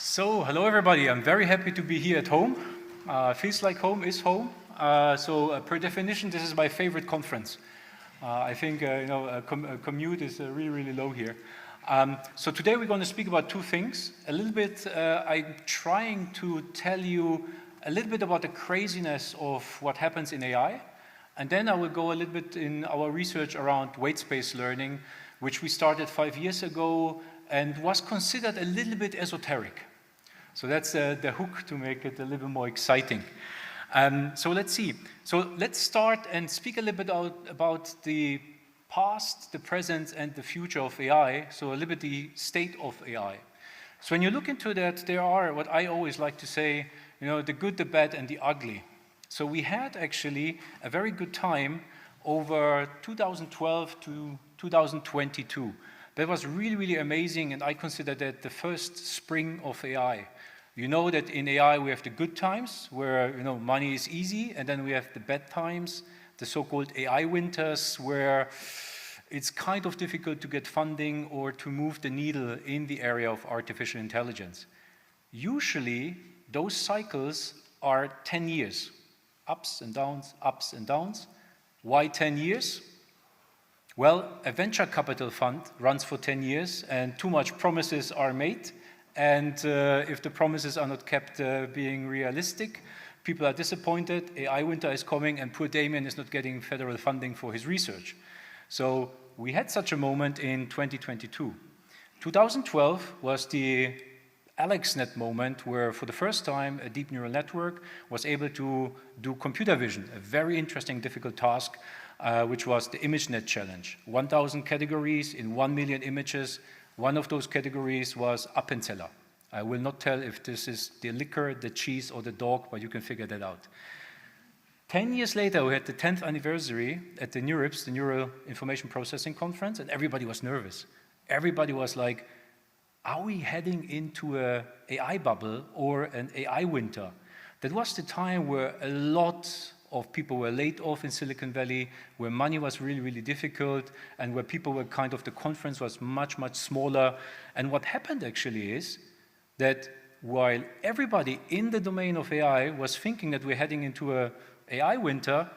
So, hello everybody. I'm very happy to be here at home. Feels like home is home. Per definition, this is my favorite conference. I think commute is really low here. So today we're going to speak about two things. A little bit, I'm trying to tell you a little bit about the craziness of what happens in AI. And then I will go a little bit in our research around weight-space learning, which we started 5 years ago and was considered a little bit esoteric. So that's the hook to make it a little more exciting. So let's see. So let's start and speak a little bit about the past, the present, and the future of AI. So a little bit the state of AI. So when you look into that, there are what I always like to say, the good, the bad, and the ugly. So we had actually a very good time over 2012 to 2022. That was really amazing, and I consider that the first spring of AI. You know that in AI we have the good times where money is easy, and then we have the bad times, the so-called AI winters, where it's kind of difficult to get funding or to move the needle in the area of artificial intelligence. Usually those cycles are 10 years, ups and downs, ups and downs. Why 10 years? Well, a venture capital fund runs for 10 years and too much promises are made. And if the promises are not kept being realistic, people are disappointed, AI winter is coming, and poor Damian is not getting federal funding for his research. So we had such a moment in 2022. 2012 was the AlexNet moment where for the first time a deep neural network was able to do computer vision, a very interesting, difficult task, which was the ImageNet challenge. 1,000 categories in 1 million images. One of those categories was Appenzeller. I will not tell if this is the liquor, the cheese, or the dog, but you can figure that out. 10 years later, we had the 10th anniversary at the NeurIPS, the Neural Information Processing Conference, and everybody was nervous. Everybody was like, are we heading into an AI bubble or an AI winter? That was the time where a lot of people were laid off in Silicon Valley, where money was really difficult, and where people were the conference was much smaller. And what happened actually is that while everybody in the domain of AI was thinking that we're heading into an AI winter,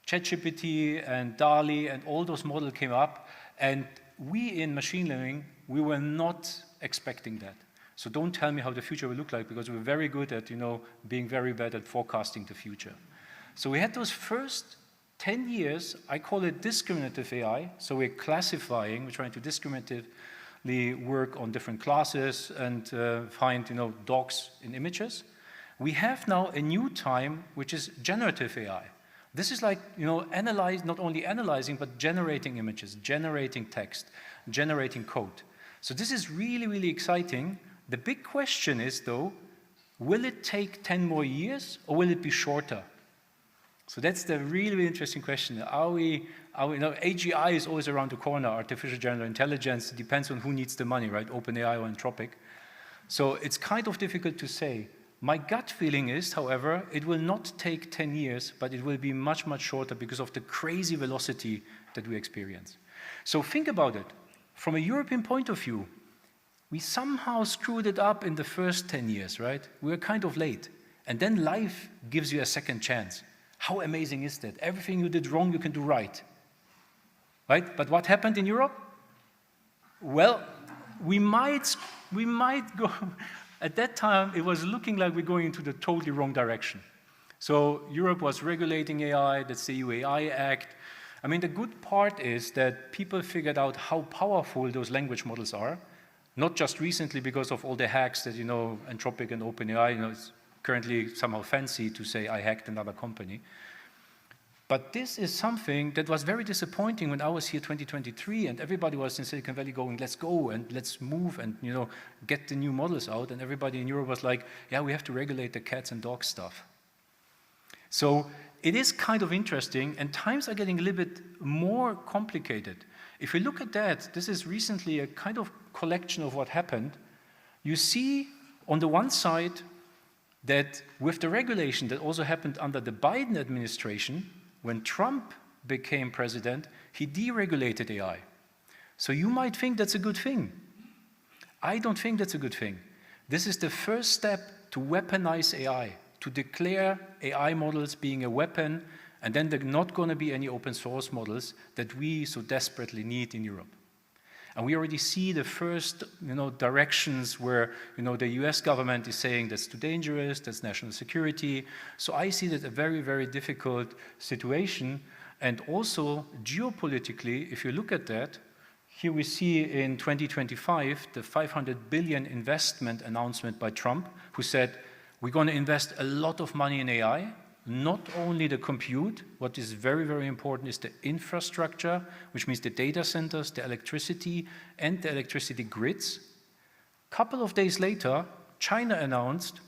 ChatGPT and DALL-E and all those models came up, and we in machine learning, we were not expecting that. So don't tell me how the future will look like, because we're very good at, being very bad at forecasting the future. So we had those first 10 years, I call it discriminative AI. So we're classifying, we're trying to discriminatively work on different classes and find, dogs in images. We have now a new time, which is generative AI. This is like, not only analyzing, but generating images, generating text, generating code. So this is really exciting. The big question is, though, will it take 10 more years or will it be shorter? So that's the really interesting question. AGI is always around the corner, artificial general intelligence. It depends on who needs the money, right? OpenAI or Anthropic. So it's kind of difficult to say. My gut feeling is, however, it will not take 10 years, but it will be much shorter because of the crazy velocity that we experience. So think about it. From a European point of view, we somehow screwed it up in the first 10 years, right? We were kind of late. And then life gives you a second chance. How amazing is that? Everything you did wrong, you can do right. Right? But what happened in Europe? Well, we might go, at that time, it was looking like we're going into the totally wrong direction. So Europe was regulating AI, that's the EU AI Act. I mean, the good part is that people figured out how powerful those language models are, not just recently because of all the hacks that, Anthropic and OpenAI, it's currently somehow fancy to say I hacked another company. But this is something that was very disappointing when I was here 2023 and everybody was in Silicon Valley going, let's go and let's move and get the new models out. And everybody in Europe was like, yeah, we have to regulate the cats and dogs stuff. So it is kind of interesting, and times are getting a little bit more complicated. If we look at that, this is recently a kind of collection of what happened. You see on the one side that with the regulation that also happened under the Biden administration, when Trump became president, he deregulated AI. So you might think that's a good thing. I don't think that's a good thing. This is the first step to weaponize AI, to declare AI models being a weapon, and then there are not going to be any open source models that we so desperately need in Europe. And we already see the first, directions where, the US government is saying that's too dangerous, that's national security. So I see that a very, very difficult situation. And also geopolitically, if you look at that, here we see in 2025, the 500 billion investment announcement by Trump, who said, we're going to invest a lot of money in AI, not only the compute. What is very, very important is the infrastructure, which means the data centers, the electricity, and the electricity grids. A couple of days later, China announced,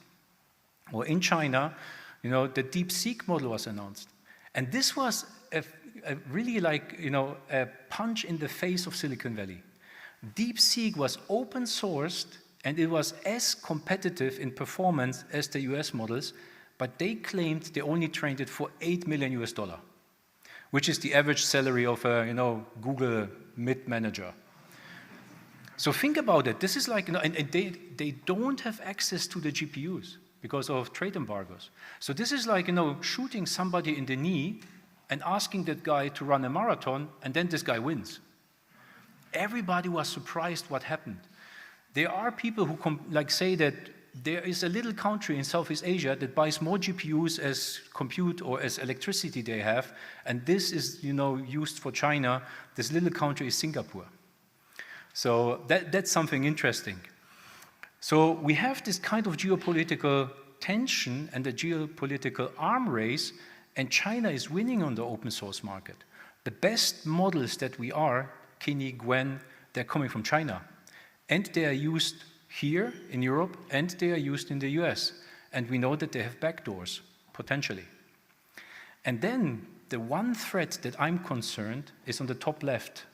or in China, the DeepSeek model was announced. And this was a really a punch in the face of Silicon Valley. DeepSeek was open sourced, and it was as competitive in performance as the US models, but they claimed they only trained it for $8 million, which is the average salary of a Google mid-manager. So think about it. This is like, and they don't have access to the GPUs because of trade embargoes. So this is like, shooting somebody in the knee and asking that guy to run a marathon, and then this guy wins. Everybody was surprised what happened. There are people who say that there is a little country in Southeast Asia that buys more GPUs as compute or as electricity they have, and this is, used for China. This little country is Singapore. So that's something interesting. So we have this kind of geopolitical tension and the geopolitical arm race, and China is winning on the open source market. The best models that we are, Kini, Gwen, they're coming from China, and they are used here in Europe, and they are used in the US. And we know that they have backdoors, potentially. And then the one threat that I'm concerned is on the top left.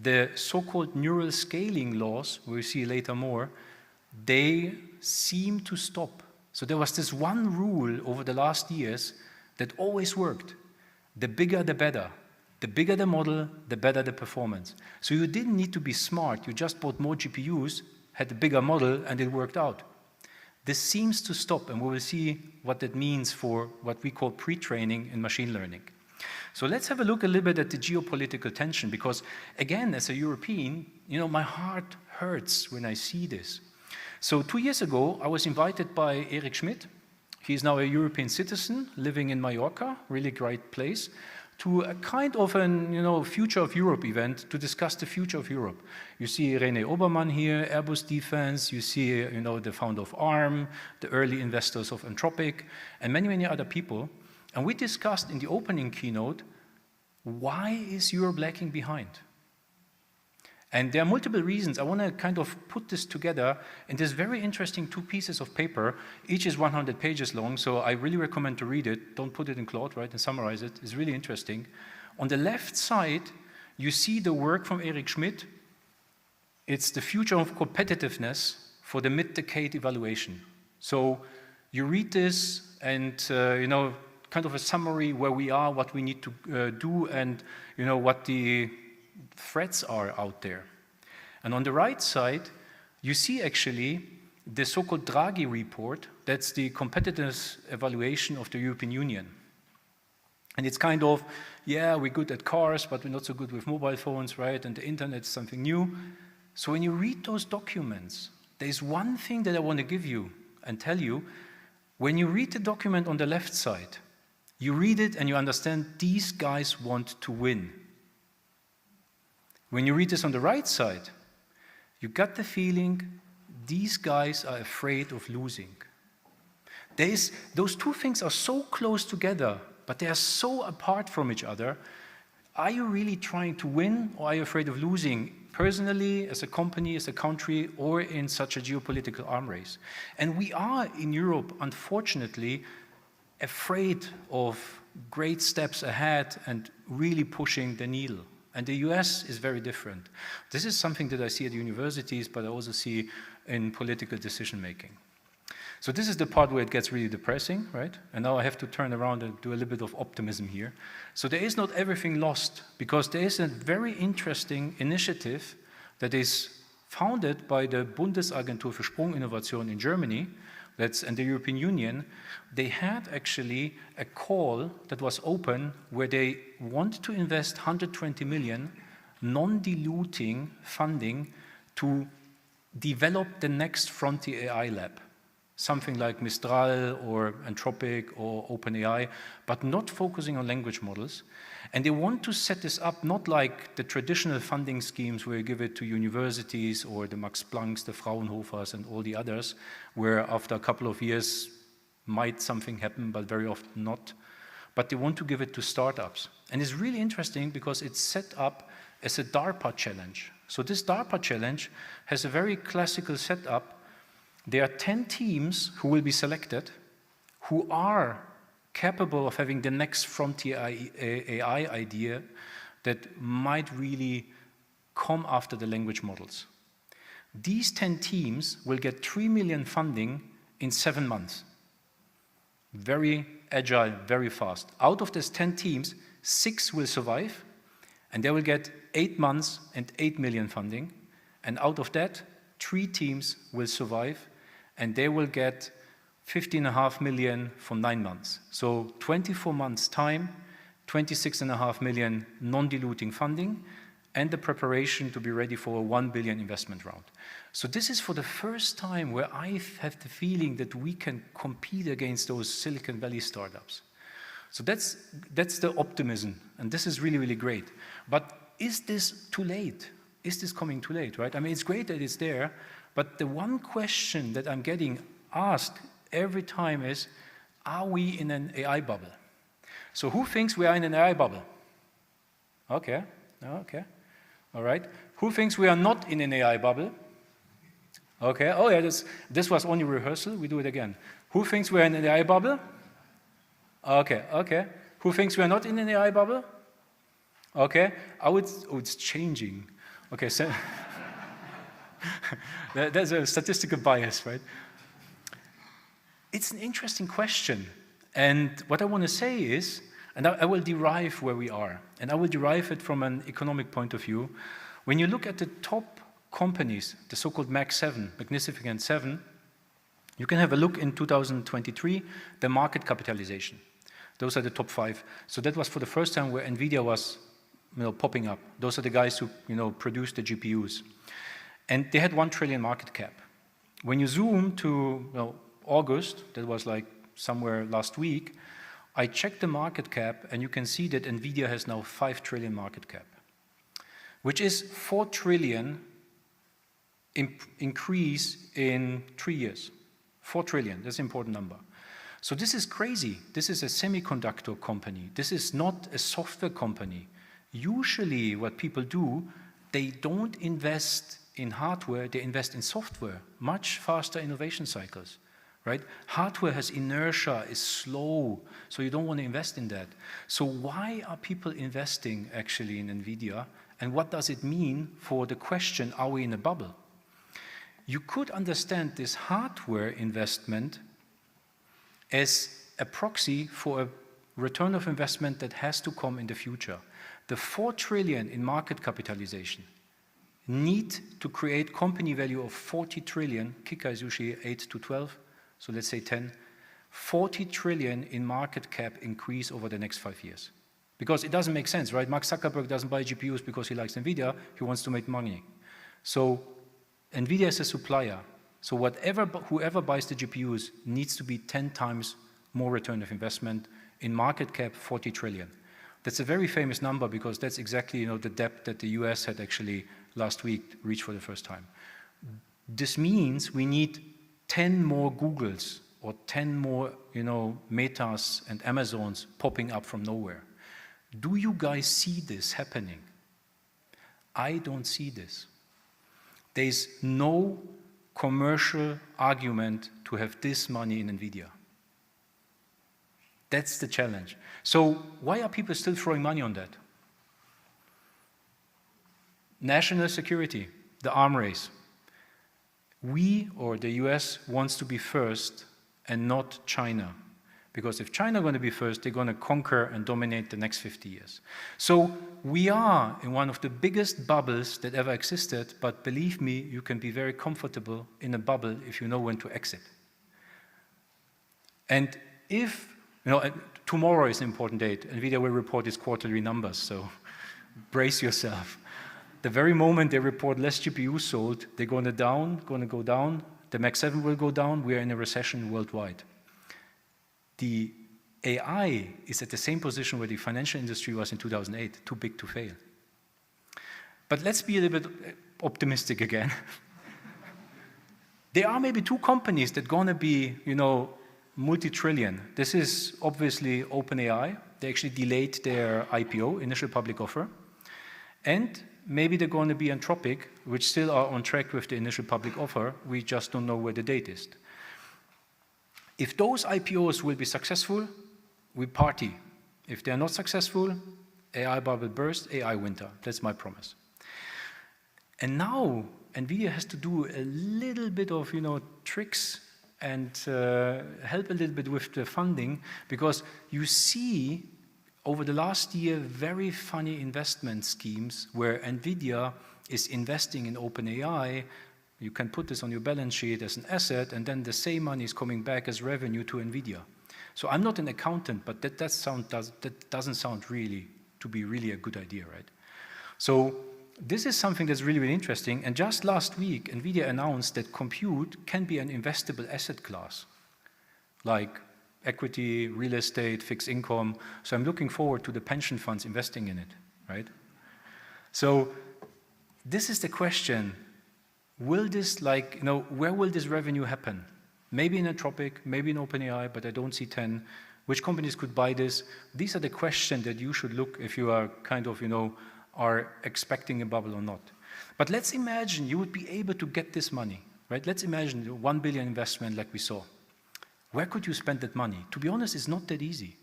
The so-called neural scaling laws, we'll see later more, they seem to stop. So there was this one rule over the last years that always worked. The bigger, the better. The bigger the model, the better the performance. So you didn't need to be smart. You just bought more GPUs, had a bigger model, and it worked out. This seems to stop, and we will see what that means for what we call pre-training in machine learning. So let's have a look a little bit at the geopolitical tension, because again, as a European, my heart hurts when I see this. So 2 years ago, I was invited by Eric Schmidt. He's now a European citizen living in Mallorca, really great place, to a kind of an Future of Europe event to discuss the future of Europe. You see René Obermann here, Airbus Defense, you see the founder of ARM, the early investors of Anthropic, and many, many other people. And we discussed in the opening keynote, why is Europe lagging behind? And there are multiple reasons. I want to kind of put this together in this very interesting 2 pieces of paper. Each is 100 pages long, so I really recommend to read it. Don't put it in Claude, right, and summarize it. It's really interesting. On the left side, you see the work from Eric Schmidt. It's the future of competitiveness for the mid-decade evaluation. So you read this and, kind of a summary where we are, what we need to do, and, what the threats are out there. And on the right side, you see actually the so-called Draghi report. That's the competitiveness evaluation of the European Union. And it's kind of, yeah, we're good at cars, but we're not so good with mobile phones, right? And the internet is something new. So when you read those documents, there's one thing that I want to give you and tell you. When you read the document on the left side, you read it and you understand these guys want to win. When you read this on the right side, you got the feeling these guys are afraid of losing. Those 2 things are so close together, but they are so apart from each other. Are you really trying to win, or are you afraid of losing, personally, as a company, as a country, or in such a geopolitical arm race? And we are in Europe, unfortunately, afraid of great steps ahead and really pushing the needle. And the US is very different. This is something that I see at universities, but I also see in political decision-making. So this is the part where it gets really depressing, right? And now I have to turn around and do a little bit of optimism here. So there is not everything lost, because there is a very interesting initiative that is founded by the Bundesagentur für Sprunginnovation in Germany, and the European Union. They had actually a call that was open where they want to invest 120 million non-diluting funding to develop the next frontier AI lab. Something like Mistral or Anthropic or OpenAI, but not focusing on language models. And they want to set this up not like the traditional funding schemes where you give it to universities or the Max Plancks, the Fraunhofers and all the others, where after a couple of years might something happen, but very often not. But they want to give it to startups. And it's really interesting because it's set up as a DARPA challenge. So this DARPA challenge has a very classical setup. There are 10 teams who will be selected who are capable of having the next frontier AI idea that might really come after the language models. These 10 teams will get 3 million funding in 7 months. Very agile, very fast. Out of these 10 teams, 6 will survive, and they will get 8 months and 8 million funding. And out of that, 3 teams will survive, and they will get 15.5 million for 9 months. So 24 months time, 26.5 million non-diluting funding, and the preparation to be ready for a 1 billion investment round. So this is for the first time where I have the feeling that we can compete against those Silicon Valley startups. So that's the optimism, and this is really, really great. But is this too late? Is this coming too late, right? I mean, it's great that it's there, but the one question that I'm getting asked every time is, are we in an AI bubble? So who thinks we are in an AI bubble? Okay, okay, all right. Who thinks we are not in an AI bubble? Okay, oh yeah, this was only rehearsal, we do it again. Who thinks we're in an AI bubble? Okay, okay. Who thinks we're not in an AI bubble? Okay, oh, it's changing. Okay, so there's a statistical bias, right? It's an interesting question. And what I want to say is, and I will derive where we are, and I will derive it from an economic point of view. When you look at the top companies, the so-called Mag 7, Magnificent 7, you can have a look in 2023, the market capitalization. Those are the top 5. So that was for the first time where NVIDIA was popping up. Those are the guys who produced the GPUs. And they had 1 trillion market cap. When you zoom to August, that was like somewhere last week, I checked the market cap and you can see that NVIDIA has now 5 trillion market cap, which is 4 trillion increase in 3 years. 4 trillion, that's an important number. So this is crazy. This is a semiconductor company. This is not a software company. Usually what people do, they don't invest in hardware, they invest in software. Much faster innovation cycles, right? Hardware has inertia, is slow, so you don't want to invest in that. So why are people investing actually in NVIDIA? And what does it mean for the question, are we in a bubble? You could understand this hardware investment as a proxy for a return of investment that has to come in the future. The 4 trillion in market capitalization need to create company value of 40 trillion, kicker is usually 8 to 12, so let's say 10, 40 trillion in market cap increase over the next 5 years. Because it doesn't make sense, right? Mark Zuckerberg doesn't buy GPUs because he likes NVIDIA, he wants to make money. So NVIDIA is a supplier. So whoever buys the GPUs needs to be 10 times more return of investment in market cap 40 trillion. That's a very famous number because that's exactly the depth that the US had actually last week reached for the first time. This means we need 10 more Googles or 10 more Metas and Amazons popping up from nowhere. Do you guys see this happening? I don't see this. There's no commercial argument to have this money in NVIDIA. That's the challenge. So why are people still throwing money on that? National security, the arm race. We, or the US, wants to be first and not China. Because if China is going to be first, they're going to conquer and dominate the next 50 years. So we are in one of the biggest bubbles that ever existed, but believe me, you can be very comfortable in a bubble if you know when to exit. And if, tomorrow is an important date, NVIDIA will report its quarterly numbers, so brace yourself. The very moment they report less GPUs sold, they're going to go down, the Max 7 will go down, we are in a recession worldwide. The AI is at the same position where the financial industry was in 2008, too big to fail. But let's be a little bit optimistic again. There are maybe two companies that are going to be, multi-trillion. This is obviously OpenAI. They actually delayed their IPO, initial public offer. And maybe they're going to be Anthropic, which still are on track with the initial public offer. We just don't know where the date is. If those IPOs will be successful, we party. If they're not successful, AI bubble burst, AI winter. That's my promise. And now NVIDIA has to do a little bit of tricks and help a little bit with the funding, because you see over the last year very funny investment schemes where NVIDIA is investing in OpenAI. You can put this on your balance sheet as an asset, and then the same money is coming back as revenue to NVIDIA. So I'm not an accountant, but that doesn't sound really to be really a good idea, right? So this is something that's really, really interesting. And just last week, NVIDIA announced that compute can be an investable asset class, like equity, real estate, fixed income. So I'm looking forward to the pension funds investing in it, right? So this is the question. Will this, where will this revenue happen? Maybe in Anthropic, maybe in OpenAI, but I don't see 10. Which companies could buy this? These are the questions that you should look if you are kind of, are expecting a bubble or not. But let's imagine you would be able to get this money, right? Let's imagine the 1 billion investment like we saw. Where could you spend that money? To be honest, it's not that easy.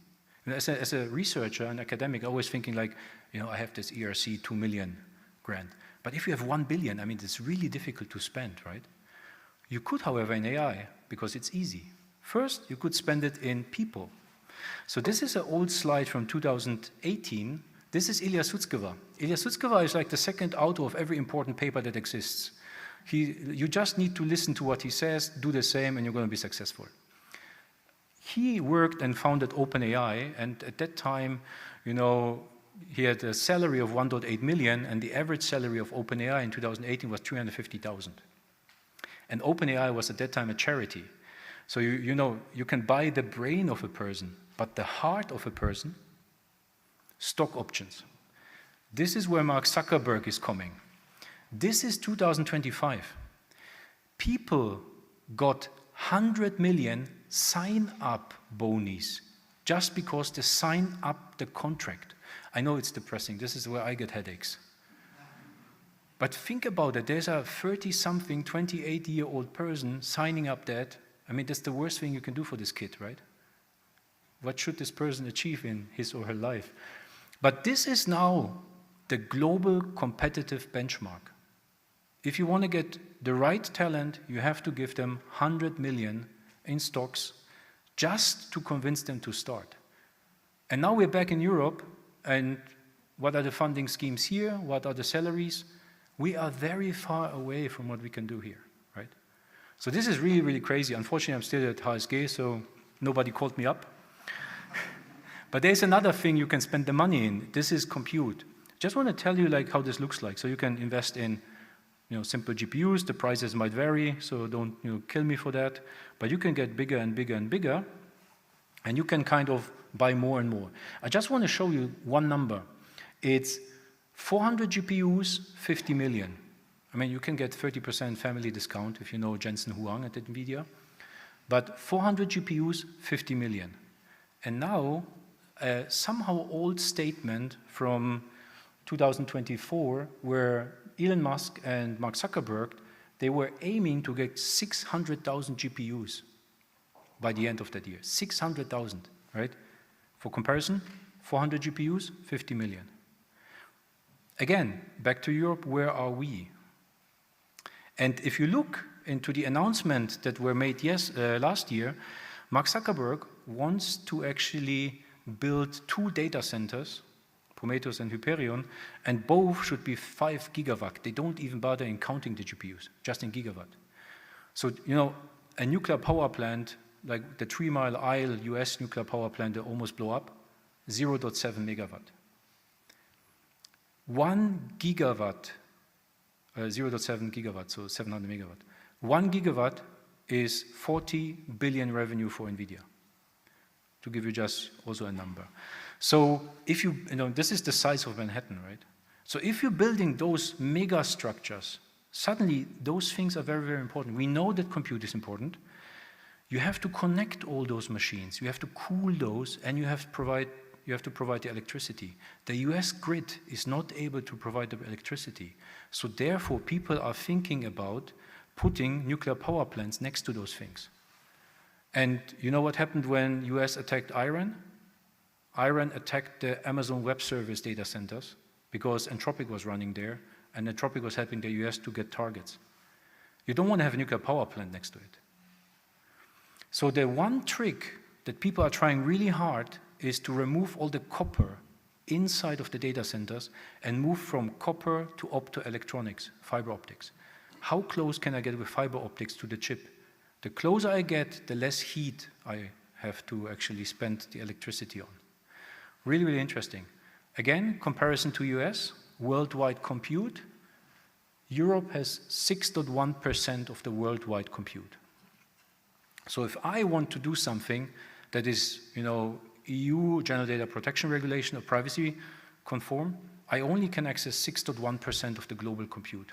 As a researcher and academic, I'm always thinking I have this ERC 2 million grant. But if you have 1 billion, it's really difficult to spend, right? You could, however, in AI, because it's easy. First, you could spend it in people. So this is an old slide from 2018. This is Ilya Sutskever. Ilya Sutskever is like the second author of every important paper that exists. You just need to listen to what he says, do the same, and you're going to be successful. He worked and founded OpenAI, and at that time, he had a salary of 1.8 million, and the average salary of OpenAI in 2018 was 350,000. And OpenAI was at that time a charity. So you can buy the brain of a person, but the heart of a person, stock options. This is where Mark Zuckerberg is coming. This is 2025. People got 100 million sign-up bonies just because they sign up the contract. I know it's depressing. This is where I get headaches. But think about it. There's a 30-something, 28-year-old person signing up that. That's the worst thing you can do for this kid, right? What should this person achieve in his or her life? But this is now the global competitive benchmark. If you want to get the right talent, you have to give them 100 million in stocks just to convince them to start. And now we're back in Europe, and what are the funding schemes here? What are the salaries? We are very far away from what we can do here, right? So this is really, really crazy. Unfortunately, I'm still at HSG, so nobody called me up. But there's another thing you can spend the money in. This is compute. Just want to tell you how this looks like. So you can invest in simple GPUs. The prices might vary, so don't kill me for that. But you can get bigger and bigger and bigger, and you can kind of buy more and more. I just want to show you one number. It's 400 GPUs, 50 million. You can get 30% family discount if you know Jensen Huang at NVIDIA. But 400 GPUs, 50 million. And now, somehow old statement from 2024 where Elon Musk and Mark Zuckerberg, they were aiming to get 600,000 GPUs by the end of that year. 600,000, right? For comparison, 400 GPUs, 50 million. Again, back to Europe, where are we? And if you look into the announcement that were made last year, Mark Zuckerberg wants to actually build 2 data centers, Prometheus and Hyperion, and both should be 5 gigawatt. They don't even bother in counting the GPUs, just in gigawatt. So, you know, a nuclear power plant, like the 3 Mile Isle US nuclear power plant that almost blew up, 0.7 megawatt. 1 gigawatt, 0.7 gigawatt, so 700 megawatt. 1 gigawatt is 40 billion revenue for NVIDIA, to give you just also a number. So if you know, this is the size of Manhattan, right? So if you're building those mega structures, suddenly those things are very, very important. We know that compute is important. You have to connect all those machines. You have to cool those, and you have to provide the electricity. The US grid is not able to provide the electricity. So therefore, people are thinking about putting nuclear power plants next to those things. And you know what happened when US attacked Iran? Iran attacked the Amazon Web Service data centers because Anthropic was running there, and Anthropic was helping the US to get targets. You don't want to have a nuclear power plant next to it. So the one trick that people are trying really hard is to remove all the copper inside of the data centers and move from copper to optoelectronics, fiber optics. How close can I get with fiber optics to the chip? The closer I get, the less heat I have to actually spend the electricity on. Really, really interesting. Again, comparison to US, worldwide compute, Europe has 6.1% of the worldwide compute. So if I want to do something that is, you know, EU General Data Protection Regulation or privacy conform, I only can access 6.1% of the global compute.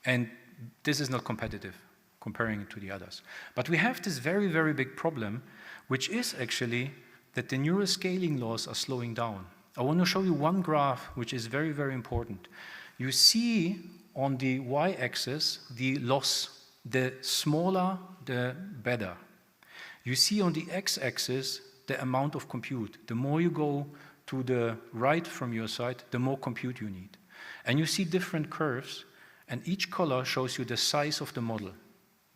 And this is not competitive, comparing it to the others. But we have this very, very big problem, which is actually that the neural scaling laws are slowing down. I want to show you one graph which is very, very important. You see on the y-axis the loss. The smaller, the better. You see on the x-axis the amount of compute. The more you go to the right from your side, the more compute you need. And you see different curves, and each color shows you the size of the model.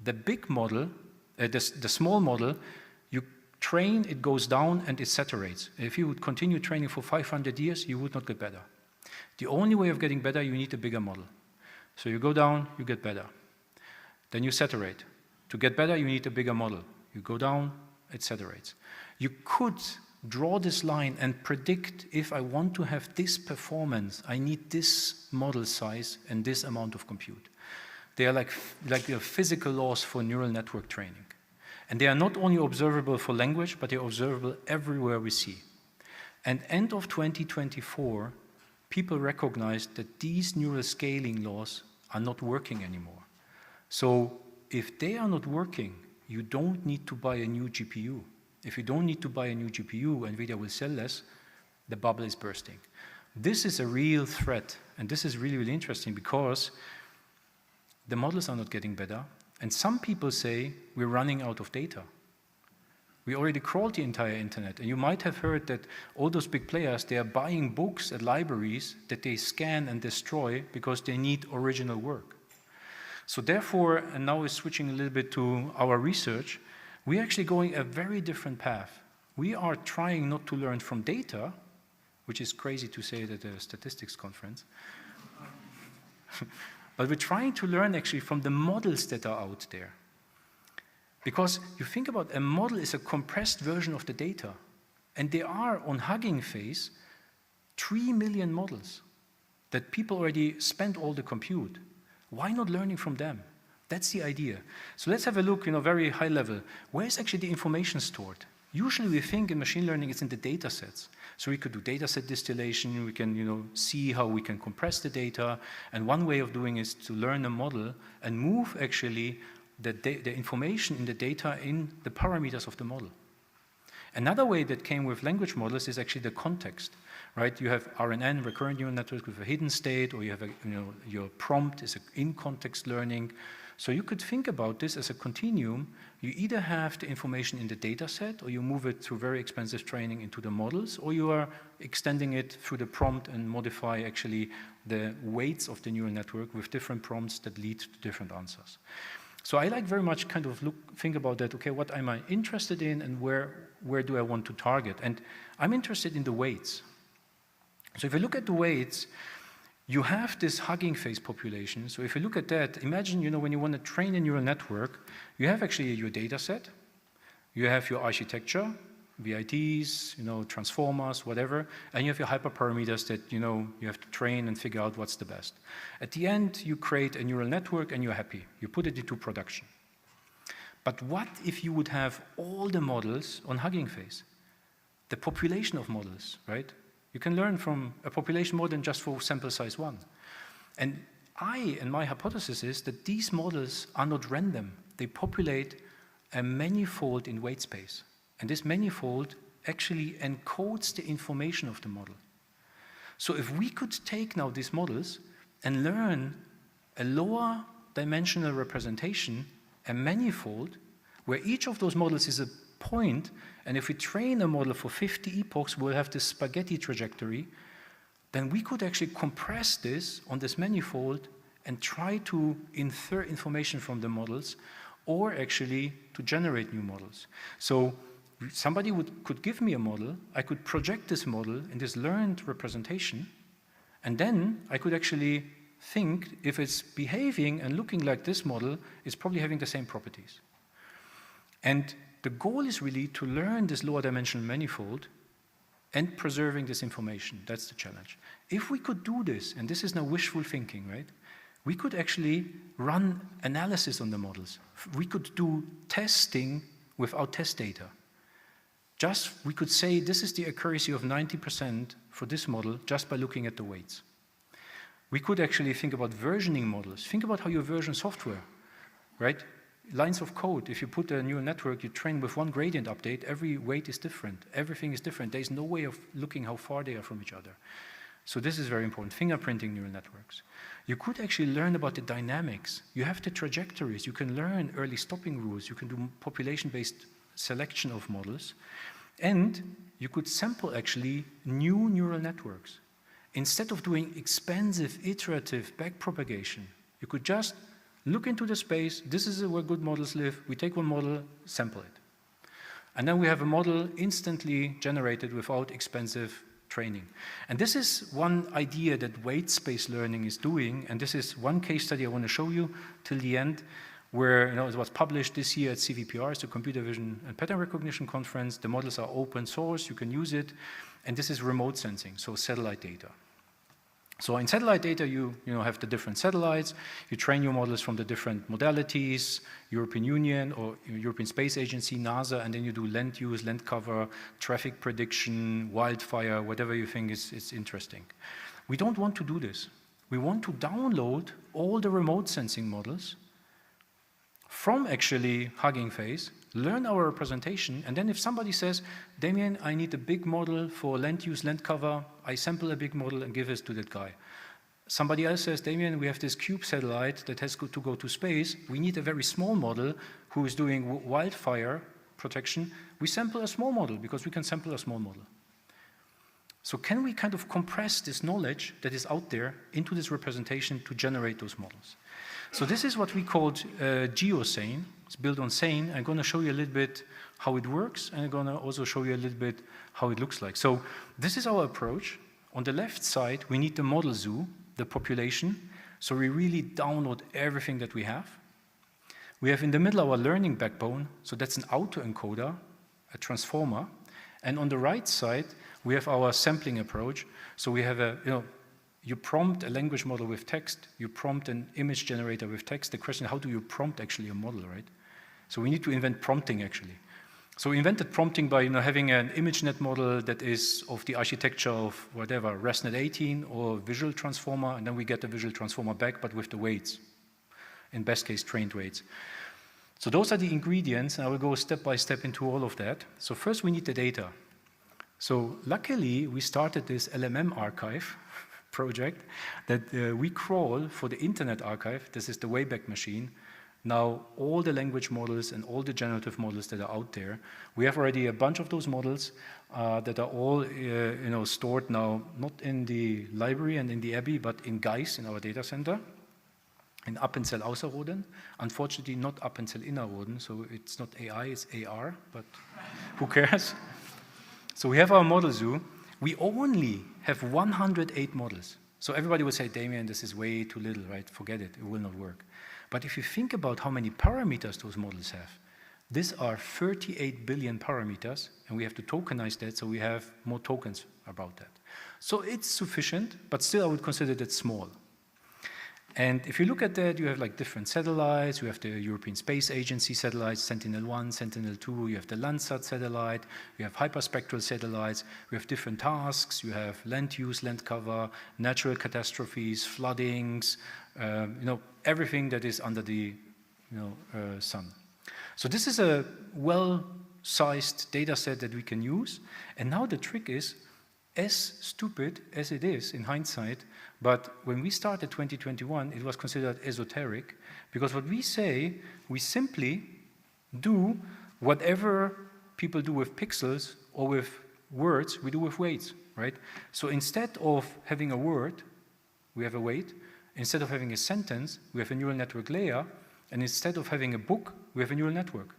The big model, the small model, you train, it goes down, and it saturates. If you would continue training for 500 years, you would not get better. The only way of getting better, you need a bigger model. So you go down, you get better. Then you saturate. To get better, you need a bigger model. You go down, it saturates. You could draw this line and predict if I want to have this performance, I need this model size and this amount of compute. They are like the physical laws for neural network training. And they are not only observable for language, but they are observable everywhere we see. And end of 2024, people recognized that these neural scaling laws are not working anymore. So if they are not working, you don't need to buy a new GPU. If you don't need to buy a new GPU, NVIDIA will sell less, the bubble is bursting. This is a real threat, and this is really, really interesting because the models are not getting better, and some people say we're running out of data. We already crawled the entire internet, and you might have heard that all those big players, they are buying books at libraries that they scan and destroy because they need original work. So therefore, and now we're switching a little bit to our research, we're actually going a very different path. We are trying not to learn from data, which is crazy to say at a statistics conference, but we're trying to learn actually from the models that are out there. Because you think about a model is a compressed version of the data, and there are on Hugging Face 3 million models that people already spent all the compute. Why not learning from them? That's the idea. So let's have a look, very high level. Where is actually the information stored? Usually we think in machine learning it's in the data sets. So we could do data set distillation, we can see how we can compress the data, and one way of doing is to learn a model and move actually the information in the data in the parameters of the model. Another way that came with language models is actually the context. Right? You have RNN, recurrent neural networks with a hidden state, or you have your prompt is in-context learning. So you could think about this as a continuum. You either have the information in the data set, or you move it through very expensive training into the models, or you are extending it through the prompt and modify actually the weights of the neural network with different prompts that lead to different answers. So I like very much kind of think about that, okay, what am I interested in and where do I want to target? And I'm interested in the weights. So if you look at the weights, you have this Hugging Face population. So if you look at that, imagine, when you want to train a neural network, you have actually your data set, you have your architecture, VITs, transformers, whatever, and you have your hyperparameters that, you have to train and figure out what's the best. At the end, you create a neural network and you're happy. You put it into production. But what if you would have all the models on Hugging Face? The population of models, right? You can learn from a population more than just for sample size 1. And my hypothesis is that these models are not random. They populate a manifold in weight space. And this manifold actually encodes the information of the model. So if we could take now these models and learn a lower dimensional representation, a manifold, where each of those models is a point, and if we train a model for 50 epochs, we'll have this spaghetti trajectory, then we could actually compress this on this manifold and try to infer information from the models, or actually to generate new models. So somebody could give me a model, I could project this model in this learned representation, and then I could actually think if it's behaving and looking like this model, it's probably having the same properties. And the goal is really to learn this lower dimensional manifold and preserving this information. That's the challenge. If we could do this, and this is now wishful thinking, right? We could actually run analysis on the models. We could do testing without test data. We could say this is the accuracy of 90% for this model just by looking at the weights. We could actually think about versioning models. Think about how you version software, right? Lines of code, if you put a neural network, you train with one gradient update, every weight is different, everything is different. There's no way of looking how far they are from each other. So this is very important, fingerprinting neural networks. You could actually learn about the dynamics. You have the trajectories, you can learn early stopping rules, you can do population-based selection of models, and you could sample actually new neural networks. Instead of doing expensive iterative backpropagation, you could just look into the space, this is where good models live, we take one model, sample it. And then we have a model instantly generated without expensive training. And this is one idea that weight space learning is doing, and this is one case study I want to show you till the end, where it was published this year at CVPR, it's the Computer Vision and Pattern Recognition Conference. The models are open source, you can use it, and this is remote sensing, so satellite data. So in satellite data, you have the different satellites, you train your models from the different modalities, European Union or European Space Agency, NASA, and then you do land use, land cover, traffic prediction, wildfire, whatever you think is interesting. We don't want to do this. We want to download all the remote sensing models from actually Hugging Face, learn our representation, and then if somebody says, Damian, I need a big model for land use, land cover, I sample a big model and give it to that guy. Somebody else says, Damian, we have this CUBE satellite that has to go to space, we need a very small model who is doing wildfire protection. We sample a small model because we can sample a small model. So can we kind of compress this knowledge that is out there into this representation to generate those models? So this is what we called GeoSane. It's built on Sane. I'm going to show you a little bit how it works, and I'm going to also show you a little bit how it looks like. So this is our approach. On the left side, we need the model zoo, the population. So we really download everything that we have. We have in the middle our learning backbone. So that's an autoencoder, a transformer. And on the right side, we have our sampling approach. So we have you prompt a language model with text, you prompt an image generator with text. The question, how do you prompt actually a model, right? So we need to invent prompting actually. So we invented prompting by having an ImageNet model that is of the architecture of whatever, ResNet 18 or visual transformer, and then we get the visual transformer back, but with the weights, in best case trained weights. So those are the ingredients, and I will go step by step into all of that. So first we need the data. So luckily we started this LMM archive project that we crawl for the Internet Archive. This is the Wayback Machine. Now, all the language models and all the generative models that are out there, we have already a bunch of those models that are all stored now, not in the library and in the Abbey, but in GEIS, in our data center. in Appenzell Ausserrhoden. Unfortunately, not Appenzell Innerrhoden, so it's not AI, it's AR, but who cares? So we have our model zoo. We only have 108 models. So everybody will say, Damian, this is way too little, right? Forget it, it will not work. But if you think about how many parameters those models have, these are 38 billion parameters, and we have to tokenize that, so we have more tokens about that. So it's sufficient, but still I would consider that small. And if you look at that, you have like different satellites. You have the European Space Agency satellites, Sentinel-1, Sentinel-2. You have the Landsat satellite. You have hyperspectral satellites. We have different tasks. You have land use, land cover, natural catastrophes, floodings, everything that is under the sun. So this is a well-sized data set that we can use. And now the trick is, as stupid as it is in hindsight, but when we started 2021, it was considered esoteric, because what we say, we simply do whatever people do with pixels or with words, we do with weights, right? So instead of having a word, we have a weight. Instead of having a sentence, we have a neural network layer. And instead of having a book, we have a neural network.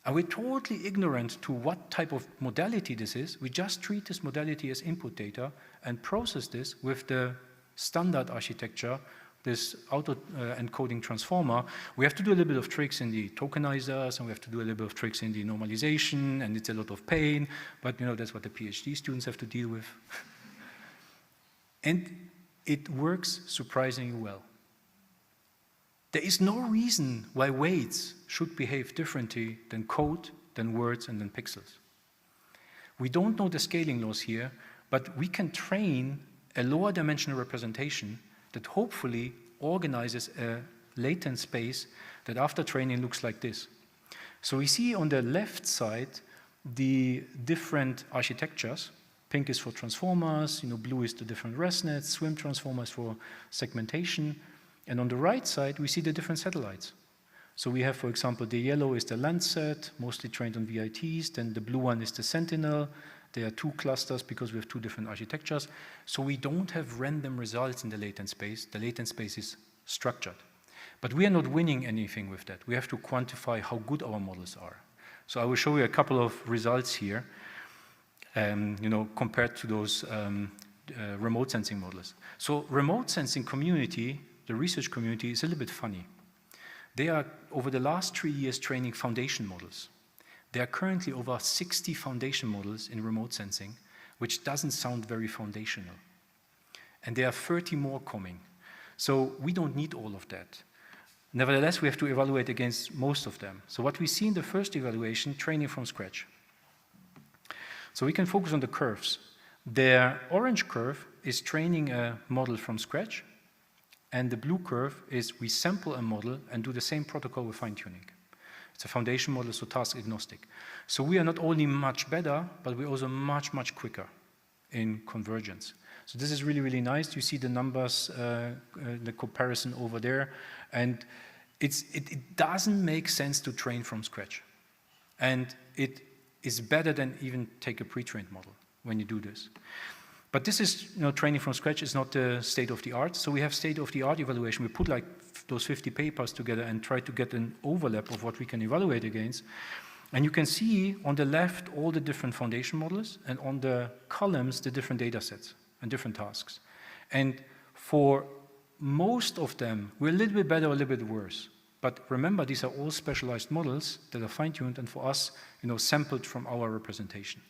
And we're totally ignorant to what type of modality this is. We just treat this modality as input data and process this with the standard architecture, this auto-encoding transformer. We have to do a little bit of tricks in the tokenizers, and we have to do a little bit of tricks in the normalization, and it's a lot of pain, but that's what the PhD students have to deal with. And it works surprisingly well. There is no reason why weights should behave differently than code, than words, and than pixels. We don't know the scaling laws here, but we can train a lower dimensional representation that hopefully organizes a latent space that after training looks like this. So we see on the left side the different architectures. Pink is for transformers, blue is the different ResNets, swim transformers for segmentation. And on the right side, we see the different satellites. So we have, for example, the yellow is the Landsat, mostly trained on VITs. Then the blue one is the Sentinel. There are two clusters because we have two different architectures. So we don't have random results in the latent space. The latent space is structured. But we are not winning anything with that. We have to quantify how good our models are. So I will show you a couple of results here, compared to those remote sensing models. So remote sensing community, the research community, is a little bit funny. They are, over the last 3 years, training foundation models. There are currently over 60 foundation models in remote sensing, which doesn't sound very foundational. And there are 30 more coming. So we don't need all of that. Nevertheless, we have to evaluate against most of them. So what we see in the first evaluation, training from scratch. So we can focus on the curves. The orange curve is training a model from scratch. And the blue curve is we sample a model and do the same protocol with fine-tuning. It's a foundation model, so task agnostic. So we are not only much better, but we're also much, much quicker in convergence. So this is really, really nice. You see the numbers, the comparison over there. And it doesn't make sense to train from scratch. And it is better than even take a pre-trained model when you do this. But this is, training from scratch is not the state of the art. So we have state of the art evaluation. We put like those 50 papers together and try to get an overlap of what we can evaluate against. And you can see on the left all the different foundation models, and on the columns the different data sets and different tasks. And for most of them, we're a little bit better or a little bit worse. But remember, these are all specialized models that are fine-tuned and for us, sampled from our representation.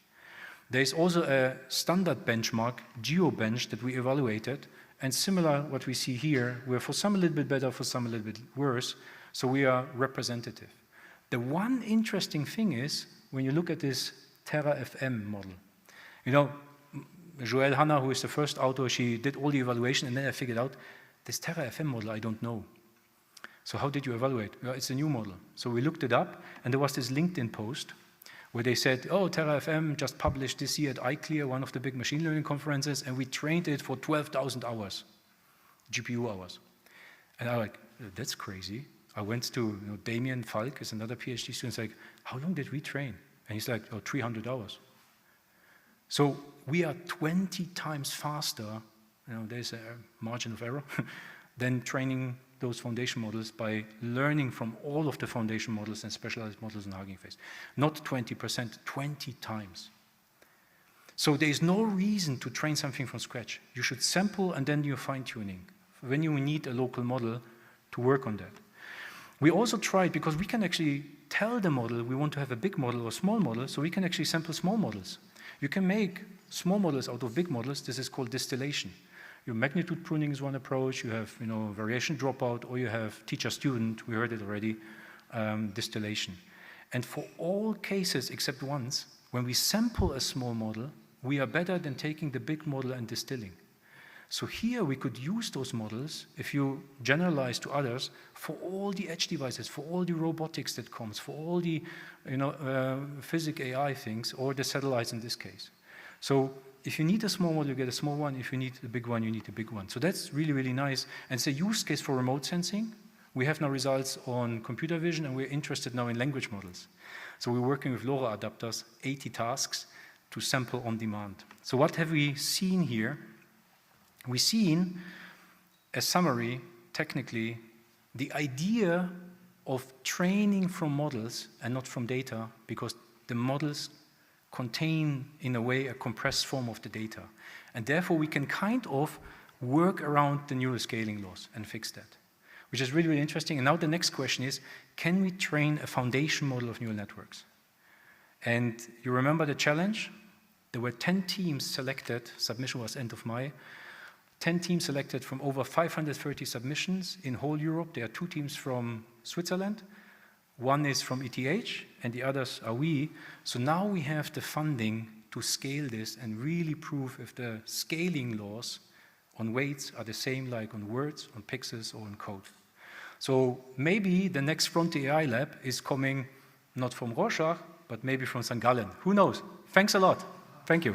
There is also a standard benchmark, GeoBench, that we evaluated, and similar what we see here, where for some a little bit better, for some a little bit worse, so we are representative. The one interesting thing is, when you look at this TerraFM model, Joelle Hanna, who is the first author, she did all the evaluation, and then I figured out, this TerraFM model I don't know. So how did you evaluate? Well, it's a new model. So we looked it up, and there was this LinkedIn post, where they said, oh, TerraFM just published this year at iClear, one of the big machine learning conferences, and we trained it for 12,000 hours, GPU hours. And I'm like, that's crazy. I went to Damian Falk, is another PhD student, like, how long did we train? And he's like, oh, 300 hours. So we are 20 times faster, there's a margin of error, than training those foundation models by learning from all of the foundation models and specialized models in Hugging Face. Not 20%, 20 times. So there is no reason to train something from scratch. You should sample and then you're fine-tuning when you need a local model to work on that. We also tried, because we can actually tell the model we want to have a big model or small model, so we can actually sample small models. You can make small models out of big models. This is called distillation. Your magnitude pruning is one approach. You have, variation dropout, or you have teacher-student. We heard it already. Distillation. And for all cases except once, when we sample a small model, we are better than taking the big model and distilling. So here we could use those models, if you generalize to others, for all the edge devices, for all the robotics that comes, for all the physics AI things, or the satellites in this case. So if you need a small model, you get a small one. If you need a big one, you need a big one. So that's really, really nice. And it's a use case for remote sensing. We have now results on computer vision, and we're interested now in language models. So we're working with LoRa adapters, 80 tasks, to sample on demand. So what have we seen here? We've seen, as summary, technically, the idea of training from models and not from data, because the models contain, in a way, a compressed form of the data. And therefore, we can kind of work around the neural scaling laws and fix that, which is really, really interesting. And now the next question is, can we train a foundation model of neural networks? And you remember the challenge? There were 10 teams selected. Submission was end of May. 10 teams selected from over 530 submissions in whole Europe. There are 2 teams from Switzerland. 1 is from ETH, and the others are we. So now we have the funding to scale this and really prove if the scaling laws on weights are the same like on words, on pixels, or on code. So maybe the next Frontier AI lab is coming not from Rorschach, but maybe from St. Gallen. Who knows? Thanks a lot. Thank you.